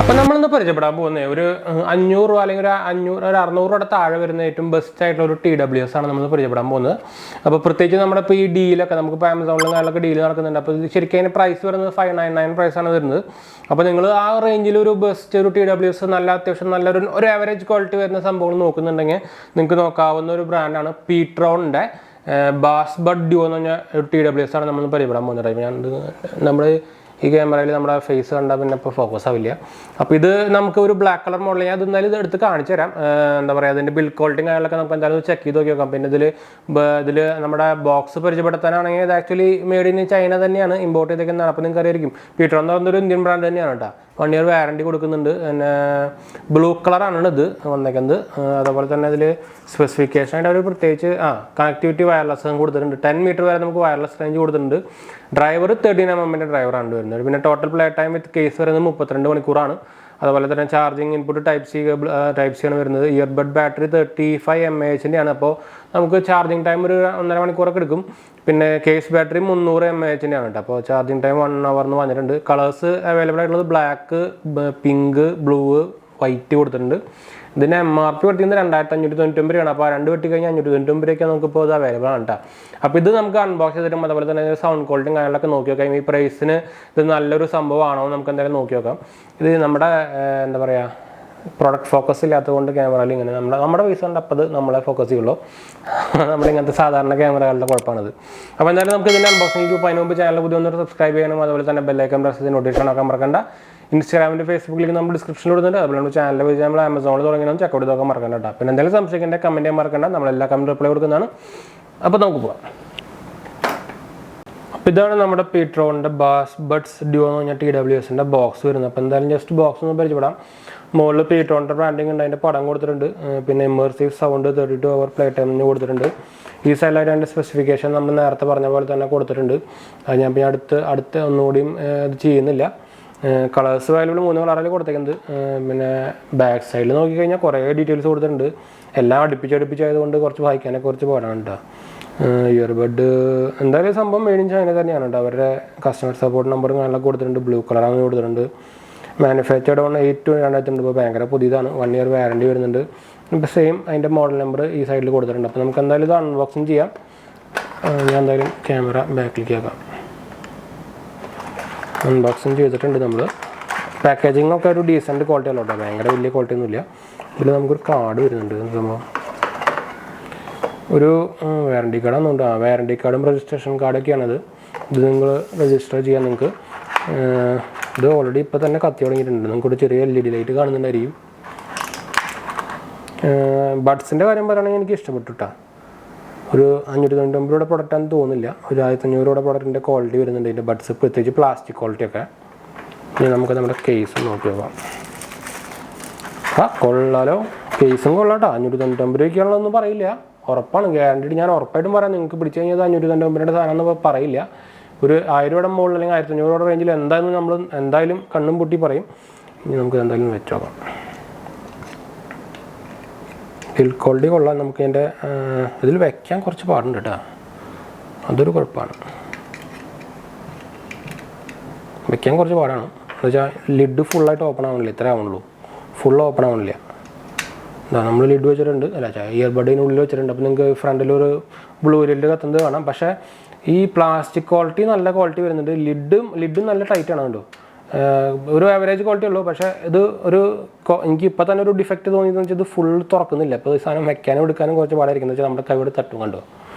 അപ്പോൾ നമ്മളിന്ന് പരിചയപ്പെടാൻ പോകുന്നത് ഒരു 500 രൂപ അല്ലെങ്കിൽ ഒരു 600 രൂപയുടെ താഴെ വരുന്ന ഏറ്റവും ബെസ്റ്റ് ആയിട്ടുള്ള ഒരു TWS ആണ് നമ്മൾ പരിചയപ്പെടാൻ പോകുന്നത്. അപ്പോൾ പ്രത്യേകിച്ച് നമ്മുടെ ഇപ്പോൾ ഈ ഡീലൊക്കെ നമുക്കിപ്പോൾ ആമസോണിലും കാര്യങ്ങളൊക്കെ ഡീൽ നടക്കുന്നുണ്ട്. അപ്പോൾ ശരിക്കും അതിന് പ്രൈസ് വരുന്നത് 599 പ്രൈസാണ് വരുന്നത്. അപ്പോൾ നിങ്ങൾ ആ റേഞ്ചിൽ ഒരു ബെസ്റ്റ് ഒരു TWS നല്ല അത്യാവശ്യം നല്ലൊരു ആവറേജ് ക്വാളിറ്റി വരുന്ന സംഭവങ്ങൾ നോക്കുന്നുണ്ടെങ്കിൽ നിങ്ങൾക്ക് നോക്കാവുന്ന ഒരു ബ്രാൻഡാണ് pTronന്റെ ബാസ്ബഡ് ഡ്യൂ എന്ന് പറഞ്ഞ ഒരു TWS ആണ് നമ്മൾ പരിചയപ്പെടാൻ പോകുന്നത്. ഞാൻ നമ്മൾ ഈ ക്യാമറയിൽ നമ്മുടെ ഫേസ് കണ്ടാൽ പിന്നെ ഇപ്പോൾ ഫോക്കസ് ആവില്ല. അപ്പോൾ ഇത് നമുക്ക് ഒരു ബ്ലാക്ക് കളർ മോഡൽ ഞാൻ എന്തായാലും ഇത് എടുത്ത് കാണിച്ചു തരാം. എന്താ പറയുക, അതിൻ്റെ ബിൽഡ് ക്വാളിറ്റിയും കാര്യങ്ങളൊക്കെ നമുക്ക് എന്തായാലും ചെക്ക് ചെയ്ത് നോക്കി നോക്കാം. പിന്നെ ഇതിൽ നമ്മുടെ ബോക്സ് പരിചയപ്പെടുത്താനാണെങ്കിൽ ഇത് ആക്ച്വലി മെയ്ഡ് ഇൻ ചൈന തന്നെയാണ്, ഇമ്പോർട്ട് ചെയ്തേക്കുന്നതാണ്. അപ്പോൾ നിങ്ങൾക്ക് അറിയായിരിക്കും pTron എന്ന് പറഞ്ഞൊരു ഇന്ത്യൻ ബ്രാൻഡ് തന്നെയാണ് കേട്ടോ. 1 year വാറണ്ടി കൊടുക്കുന്നുണ്ട്. പിന്നെ ബ്ലൂ കളറാണ് ഇത് വന്നേക്കുന്നത്. അതുപോലെ തന്നെ ഇതിൽ സ്പെസിഫിക്കേഷനായിട്ട് അവർ പ്രത്യേകിച്ച് കണക്ടിവിറ്റി വയർലെസ് കൊടുത്തിട്ടുണ്ട്. 10 മീറ്റർ വരെ നമുക്ക് വയർലെസ് റേഞ്ച് കൊടുത്തിട്ടുണ്ട്. ഡ്രൈവർ 13mm ഡ്രൈവറാണ് വരുന്നത്. പിന്നെ total play time with case വരുന്നത് 32 മണിക്കൂറാണ്. അതുപോലെ തന്നെ ചാർജിങ് ഇൻപുട്ട് ടൈപ്പ് സി ആണ് വരുന്നത്. ഇയർബഡ് ബാറ്ററി 35 mAh ആണ്. അപ്പോൾ നമുക്ക് ചാർജിങ് ടൈം ഒരു 1.5 മണിക്കൂറൊക്കെ എടുക്കും. പിന്നെ കേസ് ബാറ്ററി 300 mAh ആണ് കേട്ടോ. അപ്പോൾ ചാർജിങ് ടൈം 1 hour എന്ന് പറഞ്ഞിട്ടുണ്ട്. കളേഴ്സ് അവൈലബിൾ ആയിട്ടുള്ളത് ബ്ലാക്ക്, പിങ്ക്, ബ്ലൂ, വൈറ്റ് കൊടുത്തിട്ടുണ്ട്. ഇതിന് MRP കൊടുത്തിരുന്നത് 2599 രൂപയാണ്. അപ്പോൾ 2 വെട്ടി കഴിഞ്ഞാൽ 599 രൂപയ്ക്ക് നമുക്കിപ്പോൾ ഇത് അവൈലബിൾ ആണ് കേട്ടോ. അപ്പോൾ ഇത് നമുക്ക് അൺബോക്സ് ചെയ്തിട്ടും അതുപോലെ തന്നെ സൗണ്ട് ക്വാളിറ്റിയും കാര്യങ്ങളൊക്കെ നോക്കി നോക്കാം. ഈ പ്രൈസിന് ഇത് നല്ലൊരു സംഭവമാണോ നമുക്ക് എന്തായാലും നോക്കി നോക്കാം. ഇത് നമ്മുടെ എന്താ പറയുക, പ്രൊഡക്റ്റ് ഫോക്കസ് ഇല്ലാത്തതുകൊണ്ട് ക്യാമറയിൽ ഇങ്ങനെ നമ്മുടെ പൈസ കൊണ്ട് അപ്പോൾ അത് നമ്മളെ ഫോക്കസ് ചെയ്യുള്ളൂ. നമ്മളിങ്ങനത്തെ സാധാരണ ക്യാമറകളുടെ കുഴപ്പമാണത്. അപ്പോൾ എന്തായാലും നമുക്ക് ഇതിൻ്റെ അൺബോക്സിംഗ് ഗ്രൂപ്പ് അതിന് മുമ്പ് ചാനൽ പുതിയ ഒന്ന് സബ്സ്ക്രൈബ് ചെയ്യണം. അതുപോലെ തന്നെ ബെല്ലൈക്കൺ പ്രസ് ചെയ്ത് നോട്ടിഫിക്കേഷൻ ആക്കാൻ മറക്കണ്ട. ഇൻസ്റ്റാഗ്രാമിൻ്റെ ഫേസ്ബുക്കിലേക്ക് നമ്മൾ ഡിസ്ക്രിപ്ഷനിൽ കൊടുത്തിട്ടുണ്ട്. അതുപോലെ നമ്മൾ ചാനൽ വഴി നമ്മൾ ആമസോണിൽ തുടങ്ങിയാലും ചെക്കൗട്ട് ചെയ്തൊക്കെ മറക്കണ്ട കേട്ടോ. പിന്നെ എന്തെങ്കിലും സംശയിക്കേണ്ട കമൻറ്റ് ചെയ്യാൻ മറക്കണ്ട. നമ്മളെല്ലാ കമൻറ്റ് റിപ്ലൈ കൊടുക്കുന്നതാണ്. അപ്പോൾ നമുക്ക് പോകാം. അപ്പോൾ ഇതാണ് നമ്മുടെ pTronന്റെ ബാസ്ബഡ്സ് ഡ്യൂ എന്ന് പറഞ്ഞാൽ TWSന്റെ ബോക്സ് വരുന്നത്. അപ്പോൾ എന്തായാലും ജസ്റ്റ് ബോക്സ് ഒന്ന് പരിചയപ്പെടാം. മുകളിൽ pTronന്റെ ബ്രാൻഡിങ് ഉണ്ട്, അതിൻ്റെ പടം കൊടുത്തിട്ടുണ്ട്. പിന്നെ ഇമ്മേഴ്സീവ് സൗണ്ട് 32 hour പ്ലേ ടൈമിന് കൊടുത്തിട്ടുണ്ട്. ഈ സൈഡിലായിട്ട് അതിൻ്റെ സ്പെസിഫിക്കേഷൻ നമ്മൾ നേരത്തെ പറഞ്ഞ പോലെ തന്നെ കൊടുത്തിട്ടുണ്ട്. അത് ഞാൻ പിന്നെ അടുത്ത് ഒന്നുകൂടിയും ഇത് ചെയ്യുന്നില്ല. കളേഴ്സ് അവൈലബിൾ 3 കളറിൽ കൊടുത്തേക്കുന്നത്. പിന്നെ ബാക്ക് സൈഡിൽ നോക്കിക്കഴിഞ്ഞാൽ കുറേ ഡീറ്റെയിൽസ് കൊടുത്തിട്ടുണ്ട്. എല്ലാം അടുപ്പിച്ചായതുകൊണ്ട് കുറച്ച് വായിക്കാനൊക്കെ കുറച്ച് പാടാണ് കേട്ടോ. ഇയർബഡ് എന്തായാലും സംഭവം മെയ്ഡ് ഇൻ ചൈന തന്നെയാണ് കേട്ടോ. അവരുടെ കസ്റ്റമർ സപ്പോർട്ട് നമ്പറും കാര്യങ്ങളൊക്കെ കൊടുത്തിട്ടുണ്ട്. ബ്ലൂ കളറാണ് കൊടുത്തിട്ടുണ്ട്. Manufactured on 8/2002. ഇപ്പോൾ ഭയങ്കര പുതിയതാണ്. 1 year വാറണ്ടി വരുന്നുണ്ട്. ഇപ്പോൾ സെയിം അതിൻ്റെ മോഡൽ നമ്പർ ഈ സൈഡിൽ കൊടുത്തിട്ടുണ്ട്. അപ്പോൾ നമുക്ക് എന്തായാലും ഇത് അൺബോക്സിങ് ചെയ്യാം. ഞാൻ എന്തായാലും ക്യാമറ ബാക്കിലേക്ക് ആക്കാം. അൺബോക്സിങ് ചെയ്തിട്ടുണ്ട് നമ്മൾ. പാക്കേജിങ് ഒക്കെ ഒരു ഡീസൻറ്റ് ക്വാളിറ്റി അല്ല കേട്ടോ, ഭയങ്കര വലിയ ക്വാളിറ്റി ഒന്നുമില്ല. ഇതിൽ നമുക്കൊരു കാർഡ് വരുന്നുണ്ട്. സംഭവം ഒരു വാറണ്ടി കാർഡാണെന്നുണ്ട്. വാറണ്ടി കാർഡും രജിസ്ട്രേഷൻ കാർഡൊക്കെയാണത്. ഇത് നിങ്ങൾ രജിസ്റ്റർ ചെയ്യാൻ നിങ്ങൾക്ക് ഇത് ഓൾറെഡി ഇപ്പോൾ തന്നെ കത്തി തുടങ്ങിയിട്ടുണ്ട്. നമുക്കൊരു ചെറിയ LED ലൈറ്റ് കാണുന്നുണ്ടായിരിക്കും. ബഡ്സിൻ്റെ കാര്യം പറയുകയാണെങ്കിൽ എനിക്ക് ഇഷ്ടപ്പെട്ടു കേട്ടോ. ഒരു 599 രൂപയുടെ പ്രൊഡക്റ്റാണെന്ന് തോന്നുന്നില്ല. ഒരു 1500 രൂപയുടെ പ്രൊഡക്റ്റിൻ്റെ ക്വാളിറ്റി വരുന്നുണ്ട്. ഇതിൻ്റെ ബഡ്സ് പ്രത്യേകിച്ച് പ്ലാസ്റ്റിക് ക്വാളിറ്റിയൊക്കെ. ഇനി നമുക്ക് നമ്മുടെ കേസ് നോക്കി നോക്കാം. കൊള്ളാലോ, കേസും കൊള്ളാം കേട്ടോ. 599 രൂപയ്ക്കുള്ളതൊന്നും പറയില്ല, ഉറപ്പാണ്, ഗ്യാരണ്ടീഡ്. ഞാൻ ഉറപ്പായിട്ടും പറയാം, നിങ്ങൾക്ക് പിടിച്ചു കഴിഞ്ഞാൽ 599 രൂപയുടെ സാധനം എന്ന് പറയില്ല. ഒരു 1000 രൂപയുടെ മുകളിൽ അല്ലെങ്കിൽ 1500 രൂപയുടെ റേഞ്ചിൽ എന്തായാലും കണ്ണും പൊട്ടി പറയും. ഇനി നമുക്ക് എന്തായാലും വെച്ചോക്കാം. ബിൽഡ് ക്വാളിറ്റി കൊള്ളാം. നമുക്ക് ഇതിൻ്റെ ഇതിൽ വയ്ക്കാൻ കുറച്ച് പാടുണ്ട് കേട്ടോ, അതൊരു കുഴപ്പമാണ്. വയ്ക്കാൻ കുറച്ച് പാടാണ്. എന്ന് വെച്ചാൽ ലിഡ് ഫുള്ളായിട്ട് ഓപ്പൺ ആവണില്ല, ഇത്രേ ആവണുള്ളൂ, ഫുൾ ഓപ്പൺ ആവണില്ല. എന്താ നമ്മൾ ലിഡ് വെച്ചിട്ടുണ്ട്, അല്ല ഇയർബഡിനുള്ളിൽ വെച്ചിട്ടുണ്ട്. അപ്പോൾ നിങ്ങൾക്ക് ഫ്രണ്ടിലൊരു ബ്ലൂ ലിഡ് കത്തുന്നത് കാണാം. പക്ഷേ ഈ പ്ലാസ്റ്റിക് ക്വാളിറ്റി നല്ല ക്വാളിറ്റി വരുന്നുണ്ട്. ലിഡും നല്ല ടൈറ്റാണ് കേട്ടോ. ഒരു ആവറേജ് ക്വാളിറ്റി ഉള്ളൂ. പക്ഷേ ഇത് എനിക്ക് ഇപ്പോൾ തന്നെ ഒരു ഡിഫക്റ്റ് തോന്നിയെന്ന് വെച്ചാൽ ഇത് ഫുൾ തുറക്കുന്നില്ല. അപ്പോൾ ഈ സാധനം വെക്കാനും എടുക്കാനും കുറച്ച് പാടായിരിക്കും. എന്ന് വെച്ചാൽ നമ്മുടെ കൈയോട് തട്ടും കണ്ടോ.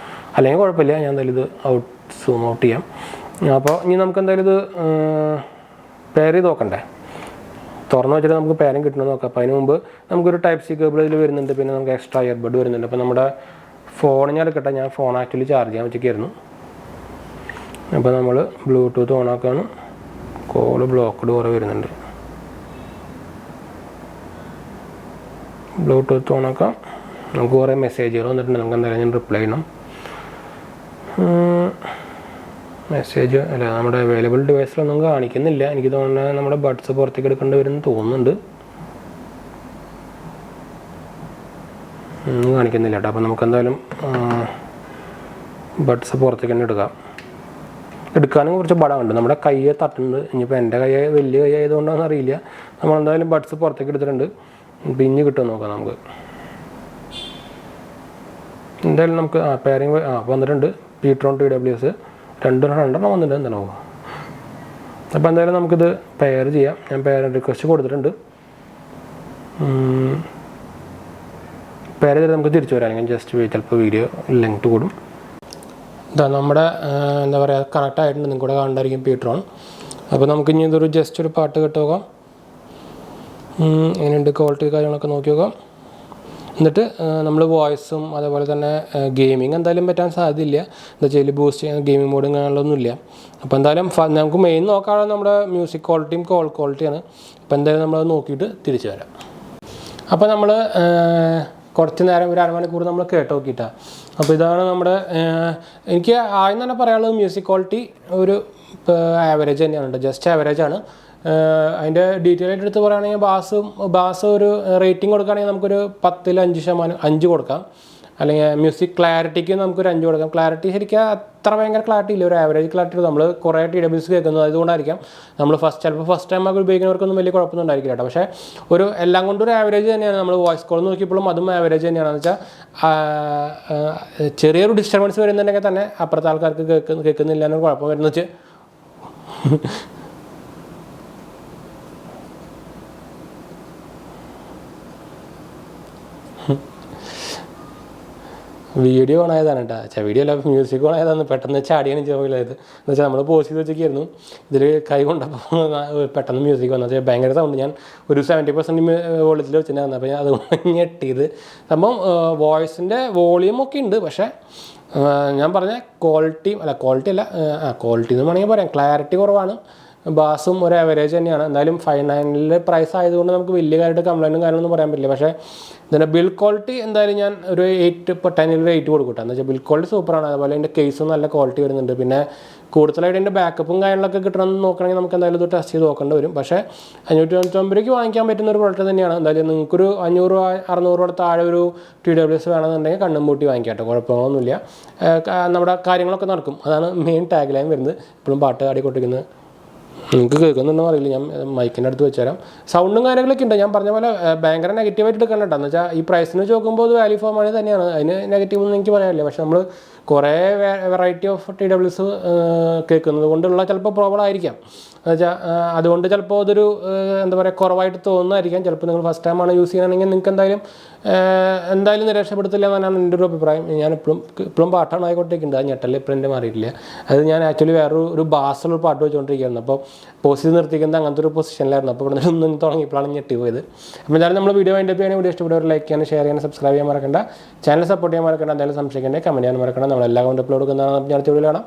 അല്ലെങ്കിൽ കുഴപ്പമില്ല, ഞാൻ എന്തായാലും ഇത് സൂം ഔട്ട് ചെയ്യാം. അപ്പോൾ ഇനി നമുക്ക് എന്തായാലും ഇത് പെയർ ചെയ്ത് നോക്കണ്ടേ. തുറന്ന് വെച്ചിട്ട് നമുക്ക് പേരും കിട്ടണമെന്ന് നോക്കാം. അപ്പോൾ അതിന് മുമ്പ് നമുക്കൊരു ടൈപ്പ് സി കേബിൾ ഇതിൽ വരുന്നുണ്ട്. പിന്നെ നമുക്ക് എക്സ്ട്രാ ഇയർബഡ് വരുന്നുണ്ട്. അപ്പോൾ നമ്മുടെ ഫോൺ ഞാൻ എടുക്കട്ടെ. ഞാൻ ഫോൺ ആക്ച്വലി ചാർജ് ചെയ്യാൻ വെച്ചേക്കായിരുന്നു. അപ്പോൾ നമ്മൾ ബ്ലൂടൂത്ത് ഓണാക്കാണ്. കോള് ബ്ലോക്ക്ഡ് കുറേ വരുന്നുണ്ട്. ബ്ലൂടൂത്ത് ഓണാക്കാം. നമുക്ക് കുറേ മെസ്സേജുകൾ വന്നിട്ടുണ്ട്. നമുക്ക് എന്തായാലും ഞാൻ റിപ്ലൈ ചെയ്യണം. മെസ്സേജ് അല്ല, നമ്മുടെ അവൈലബിൾ ഡിവൈസിലൊന്നും കാണിക്കുന്നില്ല. എനിക്ക് തോന്നുന്നത് നമ്മുടെ ബഡ്സ് പുറത്തേക്ക് എടുക്കേണ്ടി വരുമെന്ന് തോന്നുന്നുണ്ട്. ഒന്നും കാണിക്കുന്നില്ല കേട്ടോ. അപ്പോൾ നമുക്ക് എന്തായാലും ബഡ്സ് പുറത്തേക്ക് തന്നെ എടുക്കാം. എടുക്കാനും കുറച്ച് പാടാറുണ്ട്. നമ്മുടെ കയ്യെ തട്ടുന്നുണ്ട്. ഇനിയിപ്പോൾ എൻ്റെ കൈ വലിയ കൈ ആയതുകൊണ്ടാണെന്ന് അറിയില്ല. നമ്മളെന്തായാലും ബഡ്സ് പുറത്തേക്ക് എടുത്തിട്ടുണ്ട്. പിന്നെ കിട്ടുമെന്ന് നോക്കാം നമുക്ക്. എന്തായാലും നമുക്ക് പെയറിങ് വന്നിട്ടുണ്ട്. pTron TWS രണ്ടെണ്ണം വന്നിട്ടുണ്ട്. എന്താണോ അപ്പോൾ എന്തായാലും നമുക്കിത് പെയർ ചെയ്യാം. ഞാൻ പെയർ റിക്വസ്റ്റ് കൊടുത്തിട്ടുണ്ട്. പെയർ ചെയ്തിട്ട് നമുക്ക് തിരിച്ചു വരാം. അല്ലെങ്കിൽ ജസ്റ്റ് ചിലപ്പോൾ വീഡിയോ ലെങ്ത് കൂടും. ഇതാ നമ്മുടെ എന്താ പറയുക കണക്റ്റ് ആയിട്ടുണ്ട്. നിങ്ങൾക്ക് കൂടെ കാണണ്ടായിരിക്കും pTron. അപ്പോൾ നമുക്ക് ഇനി ഇതൊരു ജസ്റ്റ് ഒരു പാട്ട് കേട്ട് നോക്കാം. എങ്ങനെയുണ്ട് ക്വാളിറ്റി കാര്യങ്ങളൊക്കെ നോക്കി നോക്കാം. എന്നിട്ട് നമ്മൾ വോയിസും അതേപോലെ തന്നെ ഗെയിമിങ് എന്തായാലും പറ്റാൻ സാധ്യതയില്ല. എന്താ വെച്ചാൽ ബൂസ്റ്റ് ചെയ്യാൻ ഗെയിമിംഗ് മോഡും കാര്യങ്ങളൊന്നുമില്ല. അപ്പോൾ എന്തായാലും നമുക്ക് മെയിൻ നോക്കാനുള്ള നമ്മുടെ മ്യൂസിക് ക്വാളിറ്റിയും കോൾ ക്വാളിറ്റിയാണ്. അപ്പോൾ എന്തായാലും നമ്മളത് നോക്കിയിട്ട് തിരിച്ചു വരാം. അപ്പോൾ നമ്മൾ കുറച്ച് നേരം ഒരു അരമണിക്കൂർ നമ്മൾ കേട്ട് നോക്കിയിട്ടാണ്. അപ്പോൾ ഇതാണ് നമ്മുടെ എനിക്ക് ആദ്യം തന്നെ പറയാനുള്ളത് മ്യൂസിക് ക്വാളിറ്റി ഒരു ആവറേജ് തന്നെയാണ്, ജസ്റ്റ് ആവറേജ് ആണ്. അതിൻ്റെ ഡീറ്റെയിൽ ആയിട്ട് എടുത്ത് പറയുകയാണെങ്കിൽ ബാസ് ഒരു റേറ്റിംഗ് കൊടുക്കുകയാണെങ്കിൽ നമുക്കൊരു 10-ൽ 5% കൊടുക്കാം. അല്ലെങ്കിൽ മ്യൂസിക് ക്ലാരിറ്റിക്ക് നമുക്കൊരു 5 കൊടുക്കാം. ക്ലാരിറ്റി ശരിക്കും അത്ര ഭയങ്കര ക്ലാരിറ്റി ഇല്ല, ഒരു ആവറേജ് ക്ലാരിറ്റി. നമ്മൾ കുറേ TWS കേൾക്കുന്നത് അതുകൊണ്ടായിരിക്കാം. നമ്മൾ ചിലപ്പോൾ ഫസ്റ്റ് ടൈം ഒക്കെ ഉപയോഗിക്കുന്നവർക്കൊന്നും വലിയ കുഴപ്പമൊന്നും ഉണ്ടായിരിക്കില്ല കേട്ടോ. പക്ഷേ ഒരു എല്ലാം കൊണ്ടും ഒരു ആവറേജ് തന്നെയാണ്. നമ്മൾ വോയിസ് കോൾ നോക്കിയപ്പോഴും അതും ആവറേജ് തന്നെയാണെന്ന് വെച്ചാൽ ചെറിയൊരു ഡിസ്റ്റർബൻസ് വരുന്നുണ്ടെങ്കിൽ തന്നെ അപ്പുറത്തെ ആൾക്കാർക്ക് കേൾക്കുന്നില്ല എന്നൊരു കുഴപ്പം വരുന്നത് വെച്ച് വീഡിയോ ഓൺ ആയതാണ് കേട്ടോ. വീഡിയോ അല്ല, മ്യൂസിക് ഓൺ ആയതാണ്. പെട്ടെന്ന് ചാടിയാണ് ചോദിച്ചത് എന്ന് വെച്ചാൽ നമ്മൾ പോസ്റ്റ് ചെയ്ത് വെച്ചൊക്കെയായിരുന്നു. ഇതിൽ കൈ കൊണ്ടപ്പോൾ പെട്ടെന്ന് മ്യൂസിക് വന്നത് ഭയങ്കര സൗണ്ട്. ഞാൻ ഒരു 70% വോളിയത്തിൽ വെച്ചിട്ടുണ്ടായിരുന്നു. അപ്പോൾ ഞാൻ അതുകൊണ്ട് ഞെട്ടിയത്. സംഭവം വോയിസിൻ്റെ വോളിയമൊക്കെ ഉണ്ട്. പക്ഷേ ഞാൻ പറഞ്ഞ ക്വാളിറ്റി അല്ല ക്വാളിറ്റി എന്ന് വേണമെങ്കിൽ പറയാം. ക്ലാരിറ്റി കുറവാണ്. ബാസും ഒരു ആവറേജ് തന്നെയാണ്. എന്തായാലും 5.9 പ്രൈസ് ആയതുകൊണ്ട് നമുക്ക് വലിയ കാര്യമായിട്ട് കംപ്ലൈൻറ്റും കാര്യമൊന്നും പറയാൻ പറ്റില്ല. പക്ഷേ ഇതിൻ്റെ ബിൽഡ് ക്വാളിറ്റി എന്തായാലും ഞാൻ ഒരു 8 ഇപ്പോൾ 10-ൽ 8 കൊടുക്കട്ടെ. എന്ന് വെച്ചാൽ ബിൽഡ് ക്വാളിറ്റി സൂപ്പറാണ്. അതുപോലെ എൻ്റെ കേസും നല്ല ക്വാളിറ്റി വരുന്നുണ്ട്. പിന്നെ കൂടുതലായിട്ട് എൻ്റെ ബാക്കപ്പും കാര്യങ്ങളൊക്കെ കിട്ടണമെന്ന് നോക്കണമെങ്കിൽ നമുക്ക് എന്തായാലും ഇത് ടെസ്റ്റ് ചെയ്ത് നോക്കേണ്ടി വരും. പക്ഷേ 599 രൂപയ്ക്ക് വാങ്ങിക്കാൻ പറ്റുന്ന ഒരു പ്രോഡക്റ്റ് തന്നെയാണ്. എന്തായാലും നിങ്ങൾക്കൊരു 500-600 താഴെ ഒരു TWS വേണമെന്നുണ്ടെങ്കിൽ കണ്ണും പൂട്ടി വാങ്ങിക്കാട്ടോ, കുഴപ്പങ്ങളൊന്നുമില്ല. നമ്മുടെ കാര്യങ്ങളൊക്കെ നടക്കും. അതാണ് മെയിൻ ടാഗ് ലൈൻ വരുന്നത്. ഇപ്പോഴും പാട്ട് ആടിക്കൊണ്ടിരിക്കുന്നത് നിങ്ങൾക്ക് കേൾക്കുന്നുണ്ടെന്ന് അറിയില്ല. ഞാൻ മൈക്കിൻ്റെ അടുത്ത് വെച്ചുതരാം. സൗണ്ടും കാര്യങ്ങളൊക്കെ ഉണ്ട്. ഞാൻ പറഞ്ഞ പോലെ ഭയങ്കര നെഗറ്റീവായിട്ട് എടുക്കണം കേട്ടോ. എന്ന് വെച്ചാൽ ഈ പ്രൈസിന് വെച്ച് നോക്കുമ്പോൾ അത് വാല്യൂ ഫോർ മണി തന്നെയാണ്. അതിന് നെഗറ്റീവ് ഒന്നും എനിക്ക് പറയാനില്ല. പക്ഷെ നമ്മൾ കുറേ വെറൈറ്റി ഓഫ് TWS കേൾക്കുന്നത് കൊണ്ടുള്ള ചിലപ്പോൾ പ്രോബ്ലം ആയിരിക്കാം. എന്ന് വെച്ചാൽ അതുകൊണ്ട് ചിലപ്പോൾ അതൊരു എന്താ പറയുക കുറവായിട്ട് തോന്നുന്നതായിരിക്കാം. ചിലപ്പോൾ നിങ്ങൾ ഫസ്റ്റ് ടൈമാണ് യൂസ് ചെയ്യണമെങ്കിൽ നിങ്ങൾക്ക് എന്തായാലും നിരാശപ്പെടുത്തില്ല എന്നാണ് എൻ്റെ ഒരു അഭിപ്രായം. ഞാൻ ഇപ്പോഴും പാട്ടാണ് ആയിക്കൊണ്ടിരിക്കുന്നത്. ആ ഞെട്ടൽ ഇപ്പോഴും എൻ്റെ മാറിയിട്ടില്ല. അത് ഞാൻ ആക്ച്വലി വേറൊരു ബാസുള്ള പാട്ട് വെച്ചുകൊണ്ടിരിക്കുകയായിരുന്നു. അപ്പോൾ പോസ്റ്റ് നിർത്തിക്കുന്നത് അങ്ങനത്തെ ഒരു പൊസിഷനിലായിരുന്നു. അപ്പോൾ ഇവിടെ നിന്ന് തുടങ്ങിയപ്പോഴാണ് ഞെട്ടി പോയത്. അപ്പോൾ എന്തായാലും നമ്മൾ വീഡിയോ അതിൻ്റെ വീഡിയോ ഇഷ്ടപ്പെട്ടവർ ലൈക്ക് ചെയ്യാനും ഷെയർ ചെയ്യാനും സബ്സ്ക്രൈബ് ചെയ്യാൻ മറക്കണ്ട. ചാനൽ സപ്പോർട്ട് ചെയ്യാൻ മറക്കണ്ട. എന്തായാലും സംശയിക്കേണ്ടത് കമൻറ്റ് ചെയ്യാൻ മറക്കണം. നമ്മളെല്ലാ കൗണ്ട് അപ്ലോഡ് കൊടുക്കുന്നതാണ്. ഞാൻ അടുത്ത വീഡിയോ കാണാം.